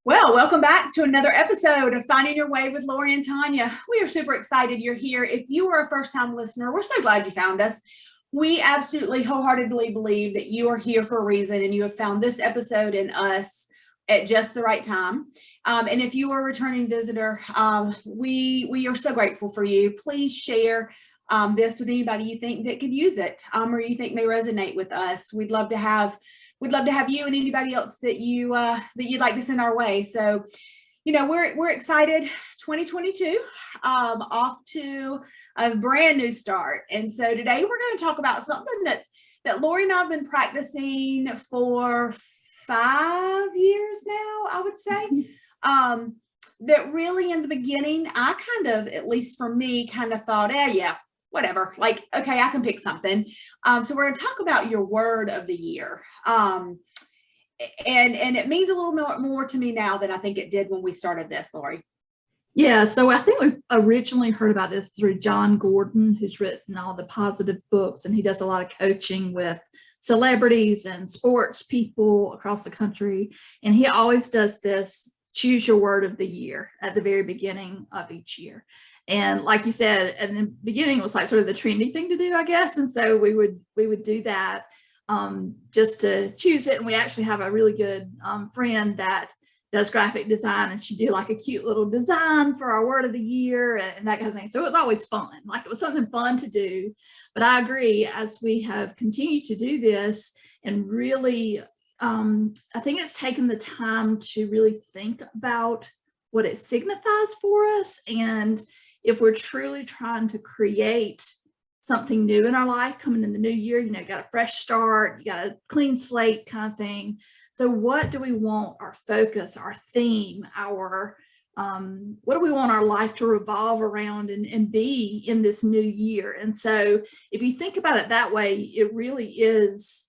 Well, welcome back to another episode of Finding Your Way with Lori and Tonya. We are super excited you're here. If you are a first-time listener, we're so glad you found us. We absolutely wholeheartedly believe that you are here for a reason and you have found this episode and us at just the right time. And if you are a returning visitor, we are so grateful for you. Please share this with anybody you think that could use it or you think may resonate with us. We'd love to have you and anybody else that you'd like to send our way. So, we're excited. 2022 off to a brand new start. And so today we're going to talk about something that Lori and I've been practicing for 5 years now, I would say. That really in the beginning, I kind of, at least for me, kind of thought, yeah, whatever, like, okay, I can pick something. So we're going to talk about your word of the year. And it means a little more to me now than I think it did when we started this, Lori. Yeah, so I think we've originally heard about this through John Gordon, who's written all the positive books, and he does a lot of coaching with celebrities and sports people across the country. And he always does this choose your word of the year at the very beginning of each year. And like you said, at the beginning, it was like sort of the trendy thing to do, I guess. And so we would do that just to choose it. And we actually have a really good friend that does graphic design, and she do like a cute little design for our word of the year and that kind of thing. So it was always fun. Like, it was something fun to do. But I agree, as we have continued to do this and really, I think it's taken the time to really think about what it signifies for us. And if we're truly trying to create something new in our life coming in the new year, you got a fresh start, you got a clean slate kind of thing. So what do we want our focus, our theme, our what do we want our life to revolve around and be in this new year? And so if you think about it that way, it really is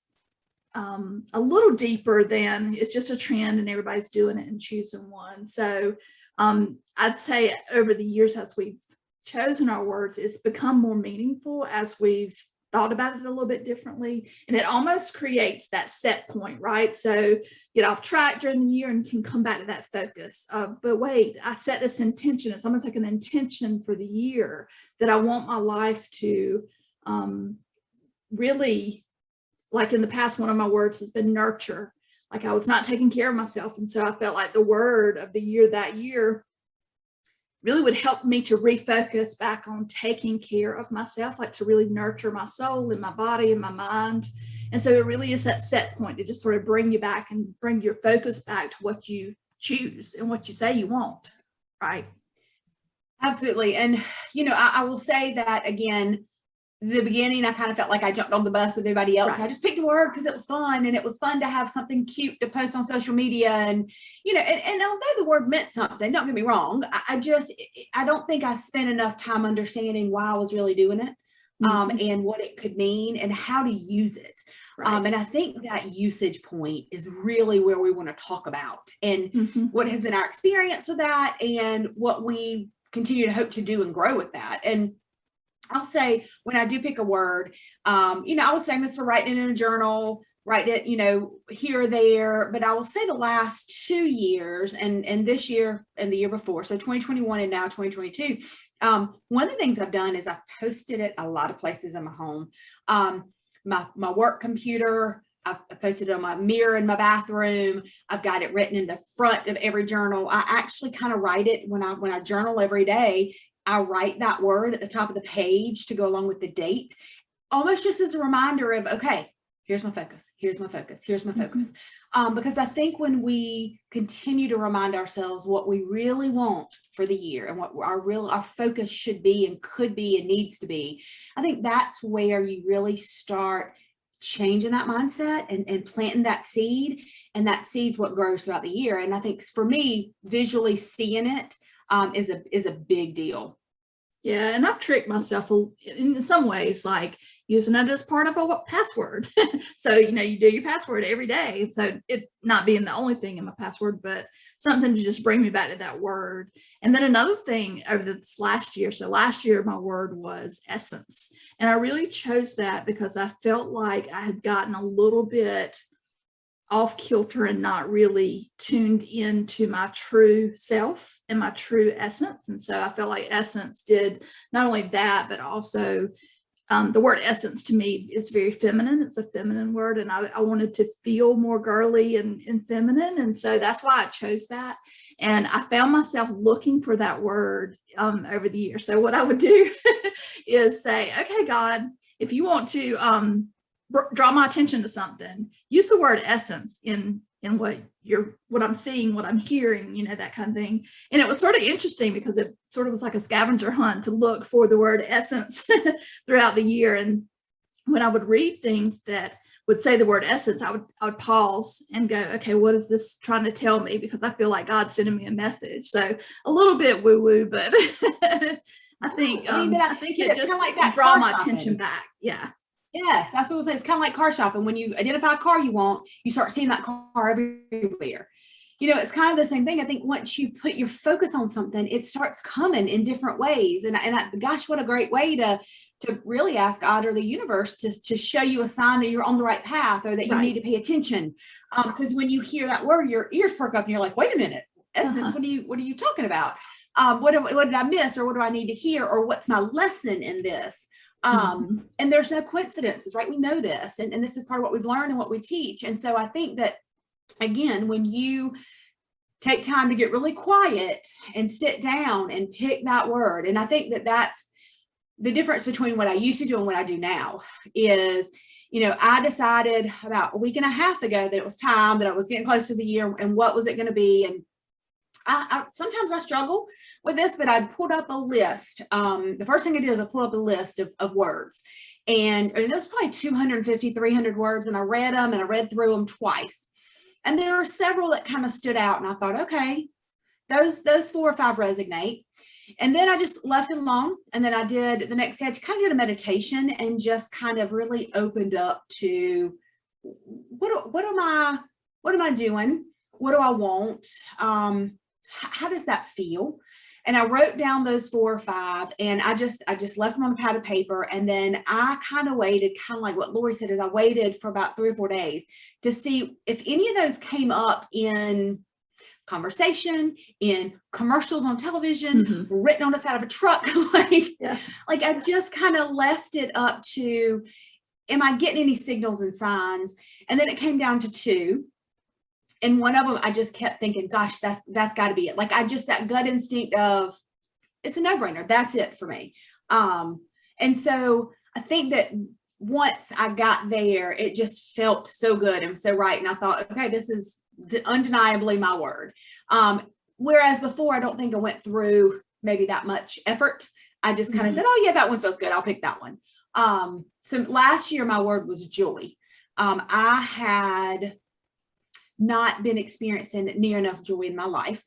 a little deeper than it's just a trend and everybody's doing it and choosing one. So I'd say over the years, as we've chosen our words, it's become more meaningful as we've thought about it a little bit differently. And it almost creates that set point, right? So get off track during the year and you can come back to that focus. But wait, I set this intention. It's almost like an intention for the year that I want my life to really, like in the past, one of my words has been nurture. Like, I was not taking care of myself. And so I felt like the word of the year that year really would help me to refocus back on taking care of myself, like to really nurture my soul and my body and my mind. And so it really is that set point to just sort of bring you back and bring your focus back to what you choose and what you say you want, right? Absolutely. And, I will say that again, the beginning, I kind of felt like I jumped on the bus with everybody else. Right. I just picked a word because it was fun, and it was fun to have something cute to post on social media. And, and although the word meant something, don't get me wrong, I don't think I spent enough time understanding why I was really doing it, and what it could mean and how to use it. Right. And I think that usage point is really where we want to talk about, and what has been our experience with that and what we continue to hope to do and grow with that. And I'll say, when I do pick a word, I was famous for writing it in a journal, write it, here or there. But I will say the last 2 years and this year and the year before, so 2021 and now 2022, one of the things I've done is I've posted it a lot of places in my home. My work computer, I've posted it on my mirror in my bathroom. I've got it written in the front of every journal. I actually kind of write it when I journal every day. I write that word at the top of the page to go along with the date, almost just as a reminder of, okay, here's my focus, here's my focus, here's my focus. Because I think when we continue to remind ourselves what we really want for the year and what our focus should be and could be and needs to be, I think that's where you really start changing that mindset and planting that seed. And that seed's what grows throughout the year. And I think for me, visually seeing it is a big deal. Yeah, and I've tricked myself in some ways, like using it as part of a password. So, you do your password every day. So it not being the only thing in my password, but something to just bring me back to that word. And then another thing over this last year. So last year, my word was essence. And I really chose that because I felt like I had gotten a little bit off kilter and not really tuned into my true self and my true essence. And so I felt like Essence did not only that, but also the word essence to me is very feminine. It's a feminine word. And I wanted to feel more girly and feminine. And so that's why I chose that. And I found myself looking for that word over the years. So what I would do is say, okay, God, if you want to draw my attention to something, use the word essence in what I'm seeing, what I'm hearing, that kind of thing. And it was sort of interesting because it sort of was like a scavenger hunt to look for the word essence throughout the year. And when I would read things that would say the word essence, I would pause and go, okay, what is this trying to tell me? Because I feel like God's sending me a message. So a little bit woo-woo, but I think it just kind of like that draw my shopping. Attention back. Yeah. Yes, that's what I was saying. It's kind of like car shopping. When you identify a car you want, you start seeing that car everywhere. It's kind of the same thing. I think once you put your focus on something, it starts coming in different ways. And gosh, what a great way to really ask God or the universe to show you a sign that you're on the right path or that you need to pay attention. Because when you hear that word, your ears perk up and you're like, wait a minute, essence, what are you talking about? What did I miss, or what do I need to hear, or what's my lesson in this? And there's no coincidences, right? We know this, and this is part of what we've learned and what we teach. And so I think that, again, when you take time to get really quiet and sit down and pick that word, and I think that that's the difference between what I used to do and what I do now is, I decided about a week and a half ago that it was time, that I was getting close to the year, and what was it going to be? And sometimes I struggle with this, but I pulled up a list. The first thing I did is I pulled up a list of words, and there was probably 250, 300 words, and I read them, and I read through them twice. And there were several that kind of stood out, and I thought, okay, those 4 or 5 resonate. And then I just left it alone. And then I did the next day, I kind of did a meditation and just kind of really opened up to what am I doing? What do I want? How does that feel? And I wrote down those 4 or 5, and I just left them on a pad of paper. And then I kind of waited, kind of like what Lori said, is I waited for about 3 or 4 days to see if any of those came up in conversation, in commercials on television, written on the side of a truck. Like I just kind of left it up to, am I getting any signals and signs? And then it came down to 2. And one of them, I just kept thinking, gosh, that's got to be it. Like that gut instinct of, it's a no-brainer. That's it for me. And so I think that once I got there, it just felt so good and so right. And I thought, okay, this is undeniably my word. Whereas before, I don't think I went through maybe that much effort. I just kind of said, oh yeah, that one feels good. I'll pick that one. So last year, my word was joy. I had not been experiencing near enough joy in my life.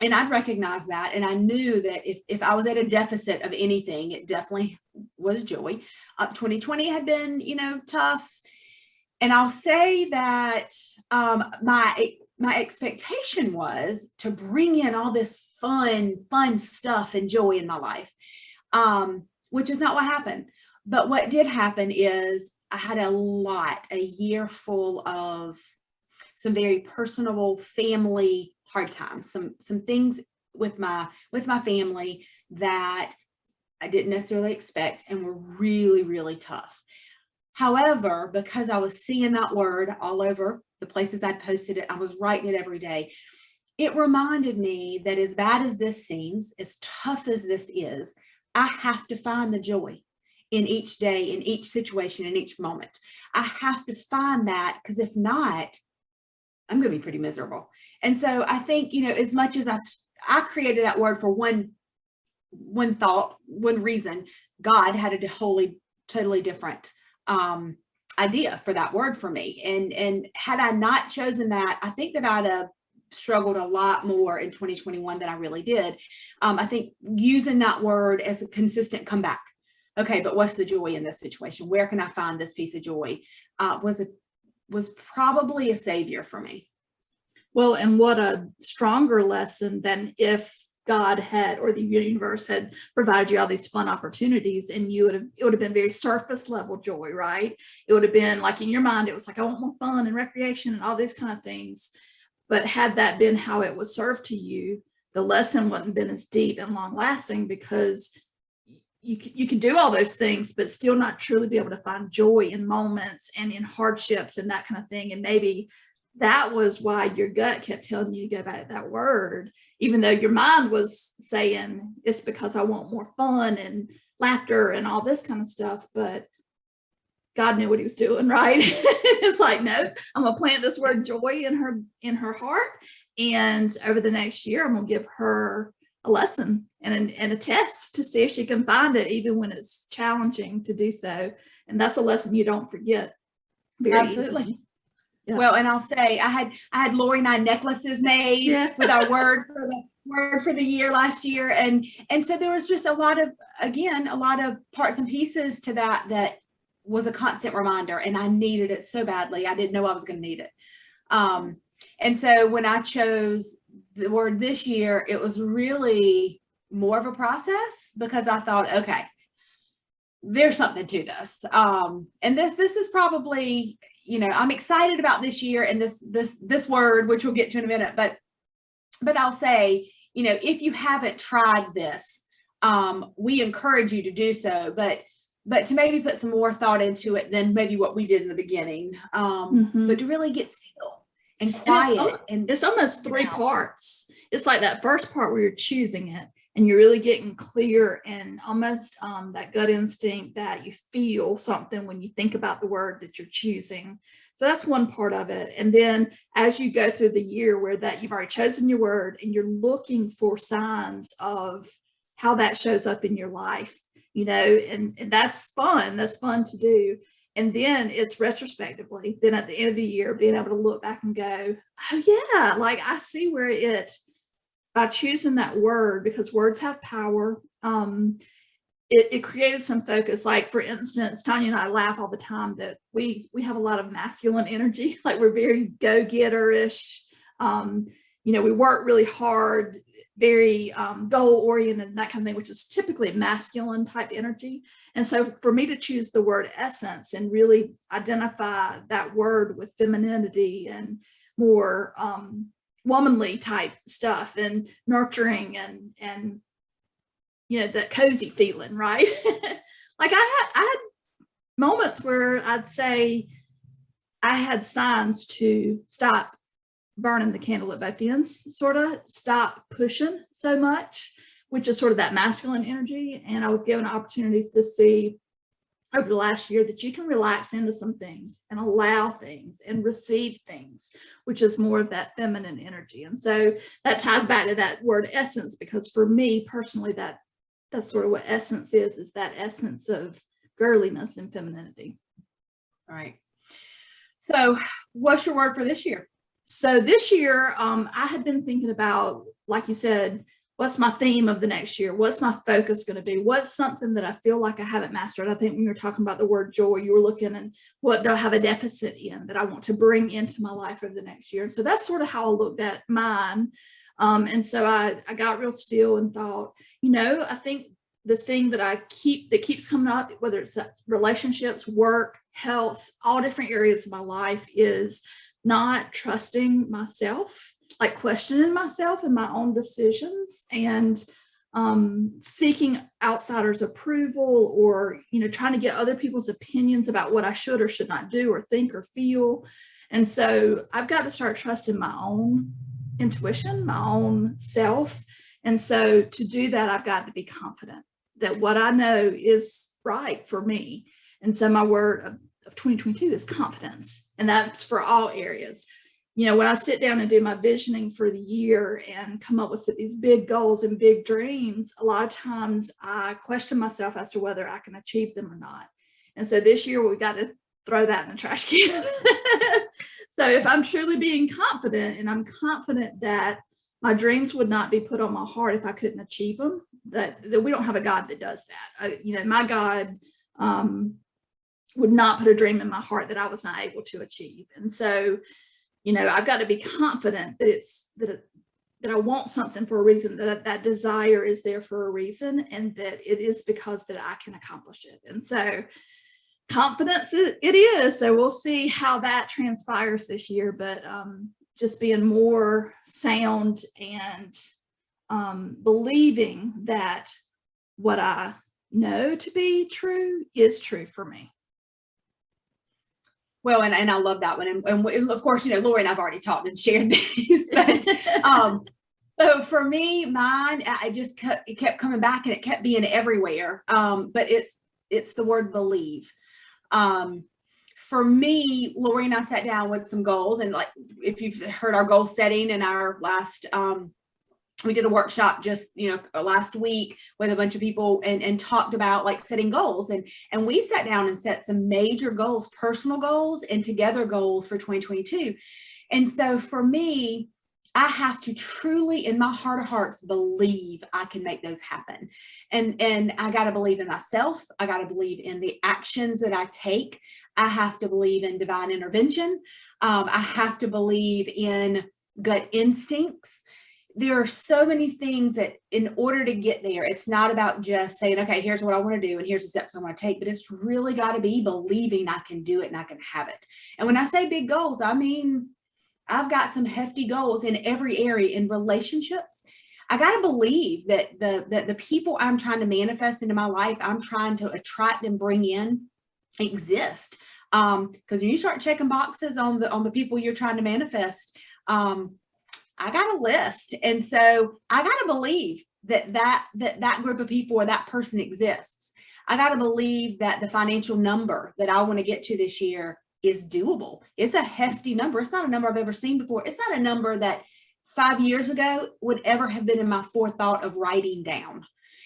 And I'd recognize that. And I knew that if I was at a deficit of anything, it definitely was joy. 2020 had been, tough. And I'll say that my expectation was to bring in all this fun stuff and joy in my life, which is not what happened. But what did happen is I had a year full of some very personal family hard times, some things with my family that I didn't necessarily expect and were really, really tough. However, because I was seeing that word all over the places I'd posted it, I was writing it every day. It reminded me that as bad as this seems, as tough as this is, I have to find the joy in each day, in each situation, in each moment. I have to find that, because if not, I'm going to be pretty miserable. And so I think, as much as I created that word for one thought, one reason, God had a totally different idea for that word for me. And had I not chosen that, I think that I'd have struggled a lot more in 2021 than I really did. I think using that word as a consistent comeback. Okay, but what's the joy in this situation? Where can I find this piece of joy? Was probably a savior for me. Well, and what a stronger lesson than if God had, or the universe had provided you all these fun opportunities, and it would have been very surface level joy, right? It would have been like in your mind, it was like, I want more fun and recreation and all these kind of things. But had that been how it was served to you, the lesson wouldn't have been as deep and long lasting, because you can do all those things, but still not truly be able to find joy in moments and in hardships and that kind of thing. And maybe that was why your gut kept telling you to go back to that word, even though your mind was saying it's because I want more fun and laughter and all this kind of stuff. But God knew what he was doing, right? It's like, no, I'm gonna plant this word joy in her heart, and over the next year, I'm gonna give her a lesson and a test to see if she can find it, even when it's challenging to do so. And that's a lesson you don't forget very Absolutely. easily. Yeah. Well, and I'll say I had Lori and I necklaces made with our word for the year last year. And so there was just a lot of parts and pieces to that was a constant reminder, and I needed it so badly. I didn't know I was going to need it. And so when I chose the word this year, it was really more of a process, because I thought, okay, there's something to this. And this is probably, I'm excited about this year and this word, which we'll get to in a minute, but I'll say, if you haven't tried this, we encourage you to do so, but to maybe put some more thought into it than maybe what we did in the beginning, but to really get still and quiet. And it's almost three parts. It's like that first part where you're choosing it and you're really getting clear, and almost that gut instinct that you feel something when you think about the word that you're choosing. So that's one part of it. And then as you go through the year where that you've already chosen your word and you're looking for signs of how that shows up in your life, and that's fun. That's fun to do. And then it's retrospectively, then at the end of the year, being able to look back and go, oh yeah, like I see where by choosing that word, because words have power, it created some focus. Like, for instance, Tonya and I laugh all the time that we have a lot of masculine energy. Like, we're very go-getter-ish. We work really hard, very goal-oriented and that kind of thing, which is typically masculine type energy. And so for me to choose the word essence and really identify that word with femininity and more womanly type stuff and nurturing and that cozy feeling, right? Like I had moments where I'd say I had signs to stop burning the candle at both ends, sort of stop pushing so much, which is sort of that masculine energy. And I was given opportunities to see over the last year that you can relax into some things and allow things and receive things, which is more of that feminine energy. And so that ties back to that word essence, because for me personally, that's sort of what essence is that essence of girliness and femininity. All right. So what's your word for this year? So this year, I had been thinking about, like you said, what's my theme of the next year? What's my focus going to be? What's something that I feel like I haven't mastered? I think when you were talking about the word joy, you were looking at what do I have a deficit in that I want to bring into my life over the next year? And so that's sort of how I looked at mine. And so I got real still and thought, I think the thing that keeps coming up, whether it's relationships, work, health, all different areas of my life, is not trusting myself, like questioning myself and my own decisions, and seeking outsiders' approval, or trying to get other people's opinions about what I should or should not do or think or feel. And so I've got to start trusting my own intuition, my own self. And so to do that, I've got to be confident that what I know is right for me. And so my word of 2022 is confidence. And that's for all areas. When I sit down and do my visioning for the year and come up with these big goals and big dreams, a lot of times I question myself as to whether I can achieve them or not. And so this year we got to throw that in the trash can. So if I'm truly being confident, and I'm confident that my dreams would not be put on my heart if I couldn't achieve them, that we don't have a God that does that. My God would not put a dream in my heart that I was not able to achieve. And so, I've got to be confident that that I want something for a reason, that desire is there for a reason, and that it is because that I can accomplish it. And so confidence it is. So we'll see how that transpires this year, but just being more sound and believing that what I know to be true is true for me. Well, and I love that one. And of course, Lori and I've already talked and shared these, but so for me, mine, it kept coming back and it kept being everywhere. But it's the word believe. For me, Lori and I sat down with some goals, and like, if you've heard our goal setting in our last, we did a workshop just, last week with a bunch of people and talked about like setting goals, and we sat down and set some major goals, personal goals and together goals for 2022. And so for me, I have to truly, in my heart of hearts, believe I can make those happen. And I got to believe in myself. I got to believe in the actions that I take. I have to believe in divine intervention. I have to believe in gut instincts. There are so many things that in order to get there, it's not about just saying, okay, here's what I want to do and here's the steps I want to take, but it's really got to be believing I can do it and I can have it. And when I say big goals, I mean, I've got some hefty goals in every area. In relationships, I got to believe that the people I'm trying to manifest into my life, I'm trying to attract and bring in, exist. Because when you start checking boxes on the people you're trying to manifest, I got a list. And so I got to believe that group of people or that person exists. I got to believe that the financial number that I want to get to this year is doable. It's a hefty number. It's not a number I've ever seen before. It's not a number that 5 years ago would ever have been in my forethought of writing down.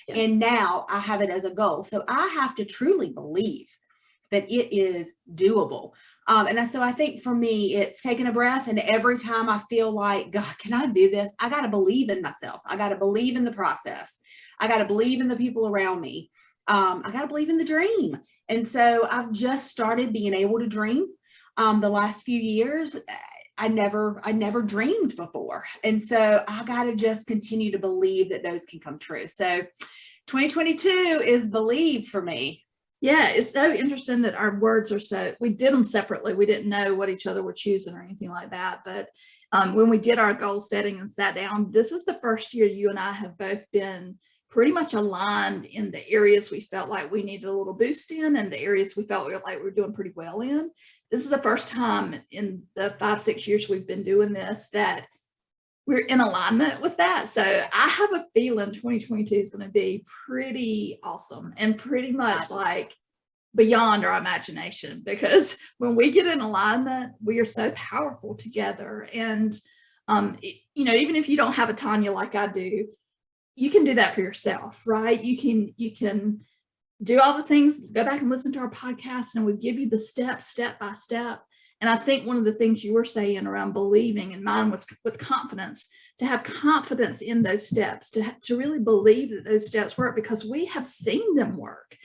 Yeah. And now I have it as a goal. So I have to truly believe that it is doable. So I think for me, it's taking a breath, and every time I feel like, God, can I do this? I got to believe in myself. I got to believe in the process. I got to believe in the people around me. I got to believe in the dream. And so I've just started being able to dream. The last few years, I never dreamed before. And so I got to just continue to believe that those can come true. So 2022 is believe for me. Yeah, it's so interesting that our words are we did them separately. We didn't know what each other were choosing or anything like that. But when we did our goal setting and sat down, this is the first year you and I have both been pretty much aligned in the areas we felt like we needed a little boost in, and the areas we felt like we were doing pretty well in. This is the first time in the 5-6 years we've been doing this that we're in alignment with that. So I have a feeling 2022 is going to be pretty awesome and pretty much like beyond our imagination, because when we get in alignment, we are so powerful together. And, even if you don't have a Tonya like I do, you can do that for yourself, right? You can do all the things, go back and listen to our podcast, and we give you the steps, step by step. And I think one of the things you were saying around believing, and mine was with confidence, to have confidence in those steps, to really believe that those steps work, because we have seen them work.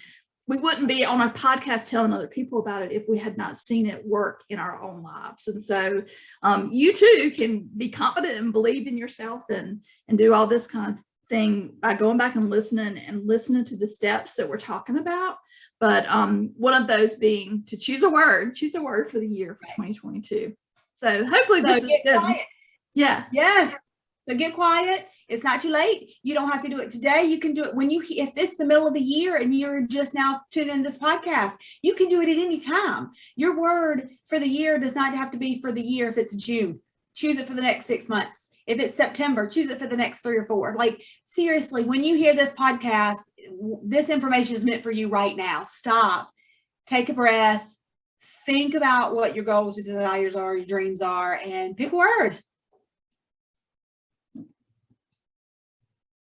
We wouldn't be on our podcast telling other people about it if we had not seen it work in our own lives. And so you too can be confident and believe in yourself and do all this kind of thing by going back and listening to the steps that we're talking about. But one of those being to choose a word for the year for 2022. So hopefully this is good. Quiet. Yeah. Yes. So get quiet. It's not too late. You don't have to do it today. You can do it if it's the middle of the year and you're just now tuning in this podcast, you can do it at any time. Your word for the year does not have to be for the year. If it's June, choose it for the next 6 months. If it's September, choose it for the next 3 or 4. Like, seriously, when you hear this podcast, this information is meant for you right now. Stop, take a breath, think about what your goals, your desires are, your dreams are, and pick a word.